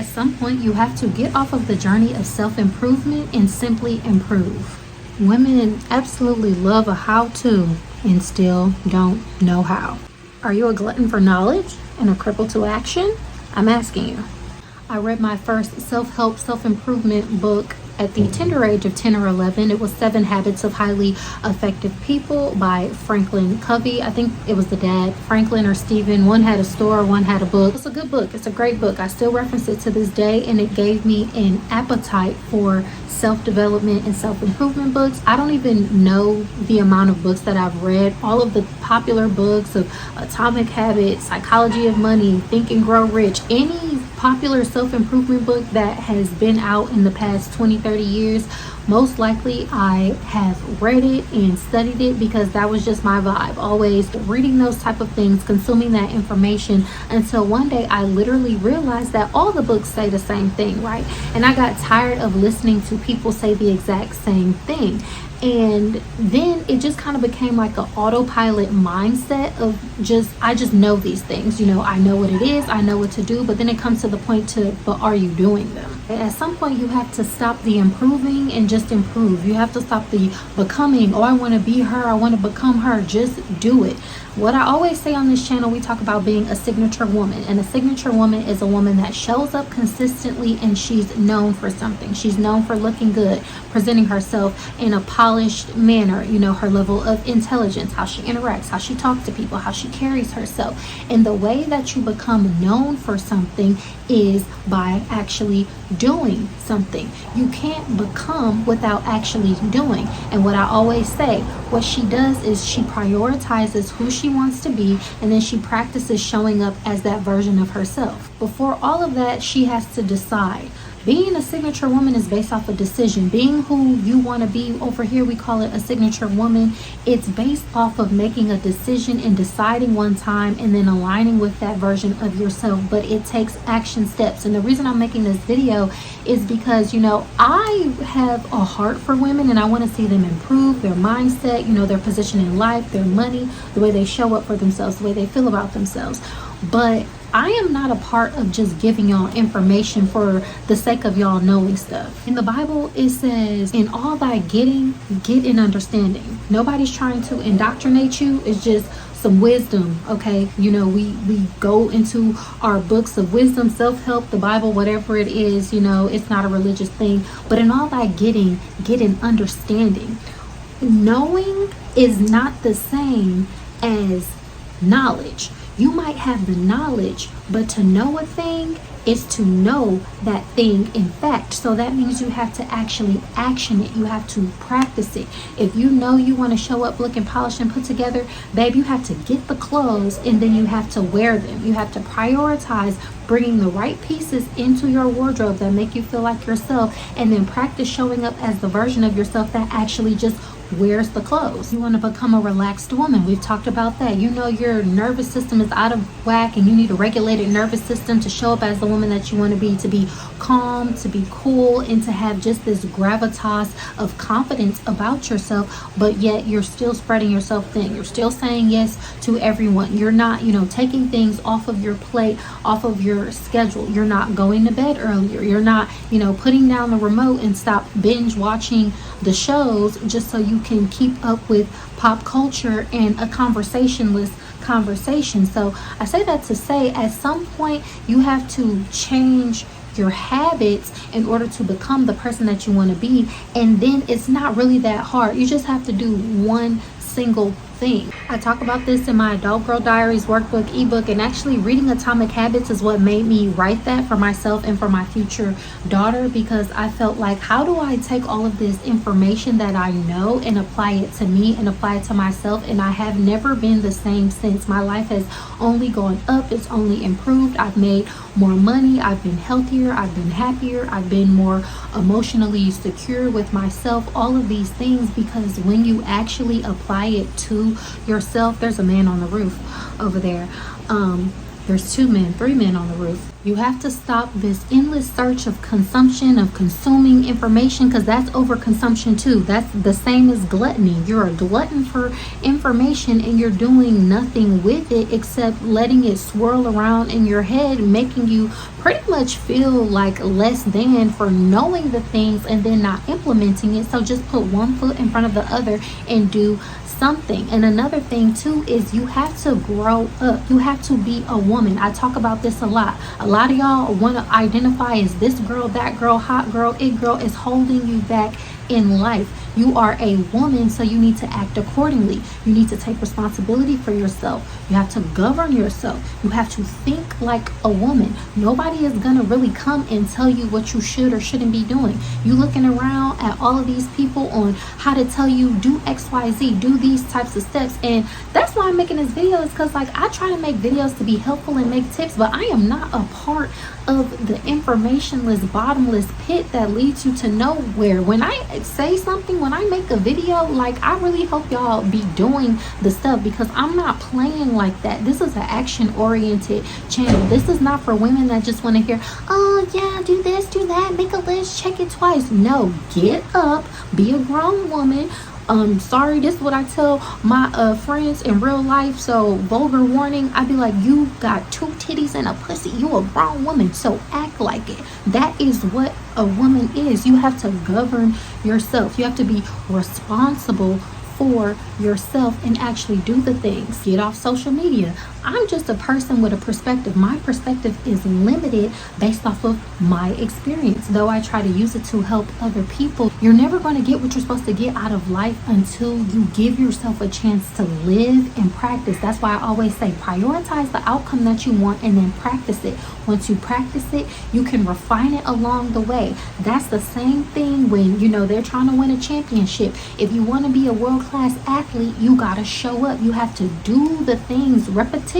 At some point, you have to get off of the journey of self-improvement and simply improve. Women absolutely love a how-to and still don't know how. Are you a glutton for knowledge and a cripple to action? I'm asking you. I read my first self-help, self-improvement book at the tender age of 10 or 11. It was 7 Habits of Highly Effective People by Franklin Covey. I think it was the dad, Franklin or Stephen. One had a store, one had a book. It's a good book. It's a great book. I still reference it to this day, and it gave me an appetite for self-development and self-improvement books. I don't even know the amount of books that I've read. All of the popular books of Atomic Habits, Psychology of Money, Think and Grow Rich, any popular self-improvement book that has been out in the past 20-30 years, most likely I have read it and studied it, because that was just my vibe, always reading those type of things, consuming that information, until one day I literally realized that all the books say the same thing, right? And I got tired of listening to people say the exact same thing. And then it just kind of became like an autopilot mindset of I just know these things, I know what it is, I know what to do, but then it comes to the point but are you doing them? At some point you have to stop the improving and just improve. You have to stop the becoming, I want to be her, I want to become her. Just do it. What I always say on this channel, we talk about being a signature woman, and a signature woman is a woman that shows up consistently and she's known for something. She's known for looking good, presenting herself in a polished manner, her level of intelligence, how she interacts, how she talks to people, how she carries herself. And the way that you become known for something is by actually doing something. You can't become without actually doing. And what I always say, what she does is she prioritizes who she wants to be, and then she practices showing up as that version of herself. Before all of that, she has to decide. Being a signature woman is based off a decision. Being who you want to be, over here we call it a signature woman. It's based off of making a decision and deciding one time and then aligning with that version of yourself. But it takes action steps. And the reason I'm making this video is because, I have a heart for women, and I want to see them improve their mindset, their position in life, their money, the way they show up for themselves, the way they feel about themselves. But I am not a part of just giving y'all information for the sake of y'all knowing stuff. In the Bible, it says, in all thy getting, get an understanding. Nobody's trying to indoctrinate you. It's just some wisdom, okay? We go into our books of wisdom, self-help, the Bible, whatever it is, it's not a religious thing. But in all thy getting, get an understanding. Knowing is not the same as knowledge. You might have the knowledge, but to know a thing is to know that thing in fact. So that means you have to actually action it. You have to practice it. If you know you want to show up looking polished and put together, babe, you have to get the clothes and then you have to wear them. You have to prioritize bringing the right pieces into your wardrobe that make you feel like yourself, and then practice showing up as the version of yourself that actually just wears the clothes. You want to become a relaxed woman. We've talked about that. Your nervous system is out of whack, and you need a regulated nervous system to show up as the woman that you want to be calm, to be cool, and to have just this gravitas of confidence about yourself. But yet you're still spreading yourself thin. You're still saying yes to everyone. You're not, taking things off of your plate, off of your schedule. You're not going to bed earlier. You're not, putting down the remote and stop binge watching the shows just so you can keep up with pop culture and a conversationless conversation. So I say that to say, at some point you have to change your habits in order to become the person that you want to be. And then it's not really that hard. You just have to do one single thing. I talk about this in my Adult Girl Diaries workbook, ebook, and actually reading Atomic Habits is what made me write that for myself and for my future daughter, because I felt like, how do I take all of this information that I know and apply it to me and apply it to myself? And I have never been the same since. My life has only gone up. It's only improved. I've made more money. I've been healthier. I've been happier. I've been more emotionally secure with myself. All of these things, because when you actually apply it to yourself, there's a man on the roof over there. There's 2 men, 3 men on the roof. You have to stop this endless search of consumption, of consuming information, because that's overconsumption too. That's the same as gluttony. You're a glutton for information and you're doing nothing with it except letting it swirl around in your head, making you pretty much feel like less than for knowing the things and then not implementing it. So just put one foot in front of the other and do something. And another thing too is you have to grow up. You have to be a woman. I talk about this a lot. A lot of y'all want to identify as this girl, that girl, hot girl, it girl. Is holding you back in life. You are a woman, so you need to act accordingly. You need to take responsibility for yourself. You have to govern yourself. You have to think like a woman. Nobody is gonna really come and tell you what you should or shouldn't be doing. You looking around at all of these people on how to tell you do XYZ, do these types of steps, and that's why I'm making this video, is because like I try to make videos to be helpful and make tips, but I am not a part of the informationless bottomless pit that leads you to nowhere. When I say something, when I make a video, like I really hope y'all be doing the stuff, because I'm not playing like that. This is an action oriented channel. This is not for women that just want to hear, oh yeah, do this, do that, make a list, check it twice. No, get up, be a grown woman. Sorry, this is what I tell my friends in real life, so vulgar warning. I'd be like, you got 2 titties and a pussy, you a grown woman, so act like it. That is what a woman is. You have to govern yourself. You have to be responsible for yourself and actually do the things. Get off social media. I'm just a person with a perspective. My perspective is limited based off of my experience. Though I try to use it to help other people, you're never going to get what you're supposed to get out of life until you give yourself a chance to live and practice. That's why I always say prioritize the outcome that you want and then practice it. Once you practice it, you can refine it along the way. That's the same thing when, they're trying to win a championship. If you want to be a world-class athlete, you got to show up. You have to do the things repetitively.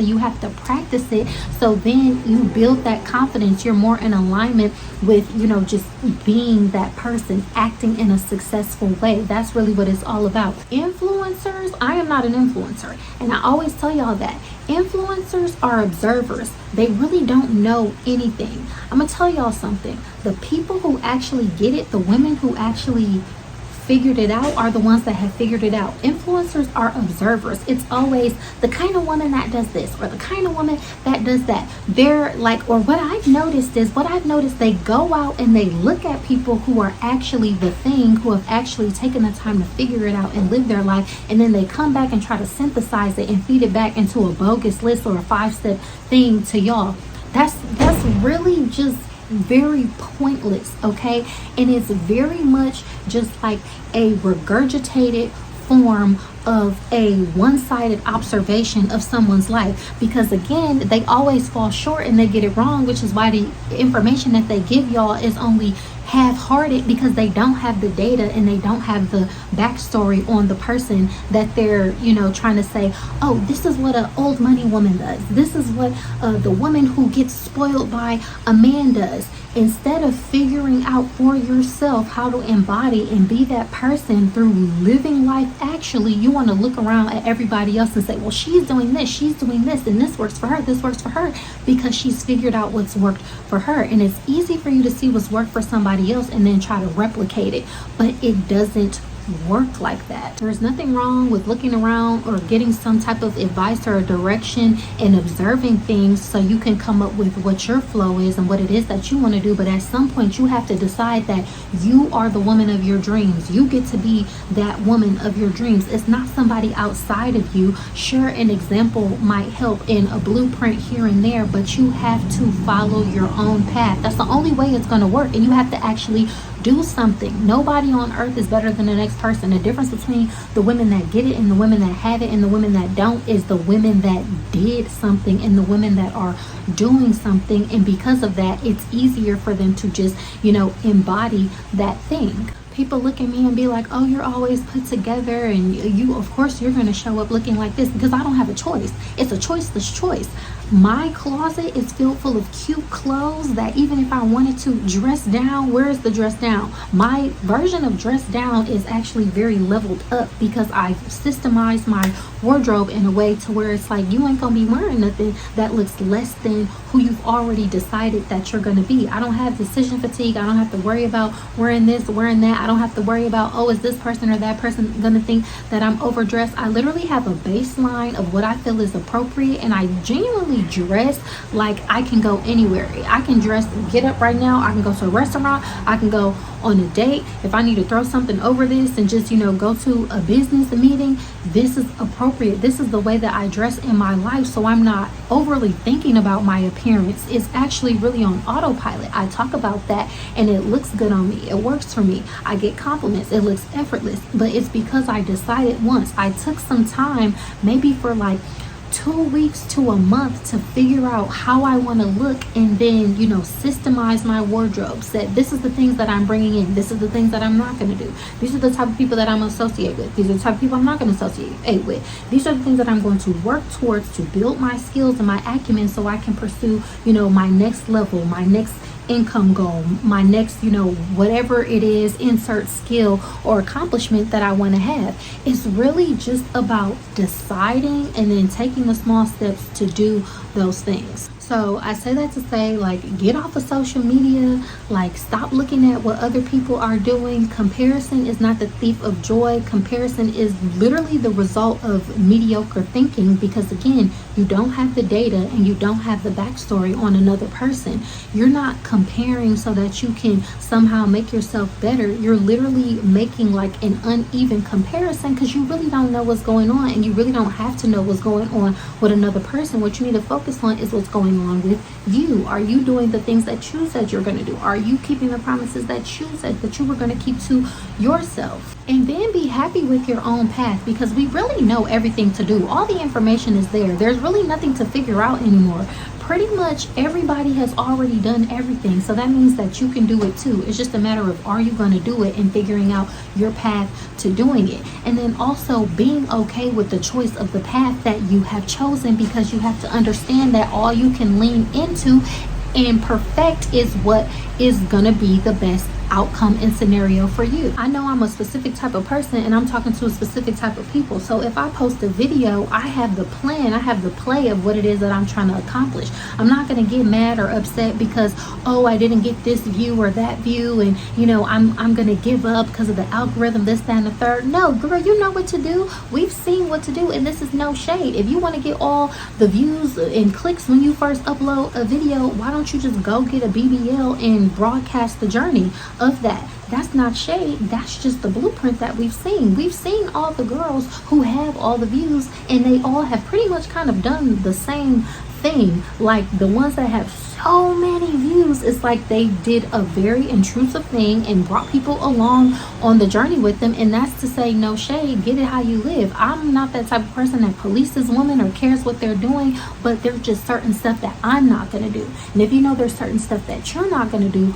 You have to practice it, so then you build that confidence. You're more in alignment with just being that person, acting in a successful way. That's really what it's all about. Influencers, I am not an influencer, and I always tell y'all that influencers are observers. They really don't know anything. I'm gonna tell y'all something. The people who actually get it, the women who actually figured it out, are the ones that have figured it out. Influencers are observers. It's always the kind of woman that does this or the kind of woman that does that. They're like, or what I've noticed, they go out and they look at people who are actually the thing, who have actually taken the time to figure it out and live their life, and then they come back and try to synthesize it and feed it back into a bogus list or a 5-step thing to y'all. That's really just very pointless, okay? And it's very much just like a regurgitated form of a one-sided observation of someone's life, because again, they always fall short and they get it wrong, which is why the information that they give y'all is only half-hearted, because they don't have the data and they don't have the backstory on the person that they're trying to say, oh, this is what an old money woman does, this is what the woman who gets spoiled by a man does. Instead of figuring out for yourself how to embody and be that person through living life, actually you want to look around at everybody else and say, well, she's doing this, and this works for her, because she's figured out what's worked for her. And it's easy for you to see what's worked for somebody else and then try to replicate it, but it doesn't work like that. There's nothing wrong with looking around or getting some type of advice or direction and observing things so you can come up with what your flow is and what it is that you want to do. But at some point you have to decide that you are the woman of your dreams. You get to be that woman of your dreams. It's not somebody outside of you. Sure, an example might help in a blueprint here and there, but you have to follow your own path. That's the only way it's going to work, and you have to actually do something. Nobody on earth is better than the next person. The difference between the women that get it and the women that have it and the women that don't is the women that did something and the women that are doing something. And because of that, it's easier for them to just embody that thing. People look at me and be like, oh, you're always put together, and you, of course, you're going to show up looking like this, because I don't have a choice. It's a choiceless choice. My closet is filled full of cute clothes that even if I wanted to dress down, where is the dress down? My version of dress down is actually very leveled up because I've systemized my wardrobe in a way to where it's like you ain't gonna be wearing nothing that looks less than who you've already decided that you're gonna be. I don't have decision fatigue. I don't have to worry about wearing this, wearing that. I don't have to worry about, oh, is this person or that person gonna think that I'm overdressed? I literally have a baseline of what I feel is appropriate, and I genuinely dress like I can go anywhere. I can dress, get up right now, I can go to a restaurant, I can go on a date. If I need to throw something over this and just, go to a business meeting, this is appropriate. This is the way that I dress in my life, so I'm not overly thinking about my appearance. It's actually really on autopilot. I talk about that and it looks good on me. It works for me. I get compliments. It looks effortless, but it's because I decided once. I took some time, maybe for like 2 weeks to a month, to figure out how I want to look, and then systemize my wardrobe. Said this is the things that I'm bringing in, this is the things that I'm not going to do, these are the type of people that I'm associated with, these are the type of people I'm not going to associate with, these are the things that I'm going to work towards to build my skills and my acumen so I can pursue my next level, my next income goal, my next whatever it is, insert skill or accomplishment that I want to have. It's really just about deciding and then taking the small steps to do those things. So I say that to say, like, get off of social media, like, stop looking at what other people are doing. Comparison is not the thief of joy. Comparison is literally the result of mediocre thinking, because again, you don't have the data and you don't have the backstory on another person. You're not comparing so that you can somehow make yourself better. You're literally making like an uneven comparison because you really don't know what's going on, and you really don't have to know what's going on with another person. What you need to focus on is what's going on with you. Are you doing the things that you said you're going to do? Are you keeping the promises that you said that you were going to keep to yourself? And then be happy with your own path, because we really know everything to do. All the information is there. There's really nothing to figure out anymore. Pretty much everybody has already done everything, so that means that you can do it too. It's just a matter of, are you going to do it, and figuring out your path to doing it. And then also being okay with the choice of the path that you have chosen, because you have to understand that all you can lean into and perfect is what is going to be the best outcome and scenario for you. I know I'm a specific type of person, and I'm talking to a specific type of people. So if I post a video, I have the plan, I have the play of what it is that I'm trying to accomplish. I'm not going to get mad or upset because, oh, I didn't get this view or that view, and I'm going to give up because of the algorithm, this, that, and the third. No, girl, you know what to do. We've seen what to do, and this is no shade. If you want to get all the views and clicks when you first upload a video, why don't you just go get a BBL and broadcast the journey of that? That's not shade. That's just the blueprint that we've seen. We've seen all the girls who have all the views, and they all have pretty much kind of done the same thing. Like the ones that have so many views, it's like they did a very intrusive thing and brought people along on the journey with them. And that's to say, no shade, get it how you live. I'm not that type of person that polices women or cares what they're doing, but there's just certain stuff that I'm not going to do. And if you know there's certain stuff that you're not going to do,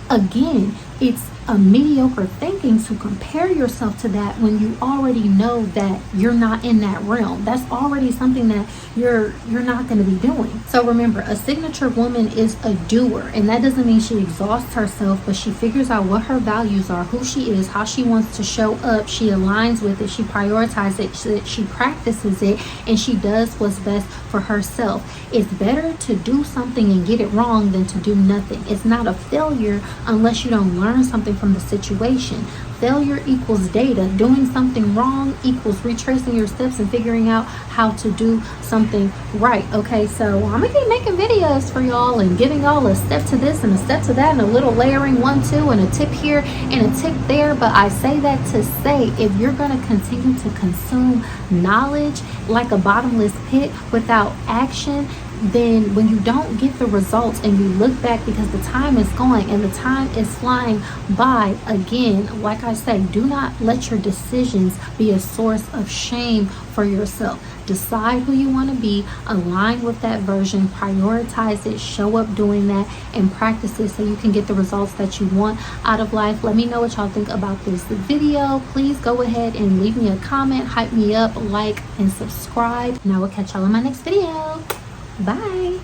again, it's a mediocre thinking to compare yourself to that when you already know that you're not in that realm. That's already something that you're not going to be doing. So remember, a signature woman is a doer, and that doesn't mean she exhausts herself, but she figures out what her values are, who she is, how she wants to show up. She aligns with it, she prioritizes it, she practices it, and she does what's best for herself. It's better to do something and get it wrong than to do nothing. It's not a failure unless you don't learn something from the situation. Failure equals data. Doing something wrong equals retracing your steps and figuring out how to do something right. Okay, so I'm gonna keep making videos for y'all and giving y'all a step to this and a step to that and a little layering 1, 2 and a tip here and a tip there. But I say that to say, if you're gonna continue to consume knowledge like a bottomless pit without action, then when you don't get the results and you look back, because the time is going and the time is flying by, again, like I say, do not let your decisions be a source of shame for yourself. Decide who you want to be, align with that version, prioritize it, show up doing that, and practice it so you can get the results that you want out of life. Let me know what y'all think about this video. Please go ahead and leave me a comment, hype me up, like, and subscribe. And I will catch y'all in my next video. Bye.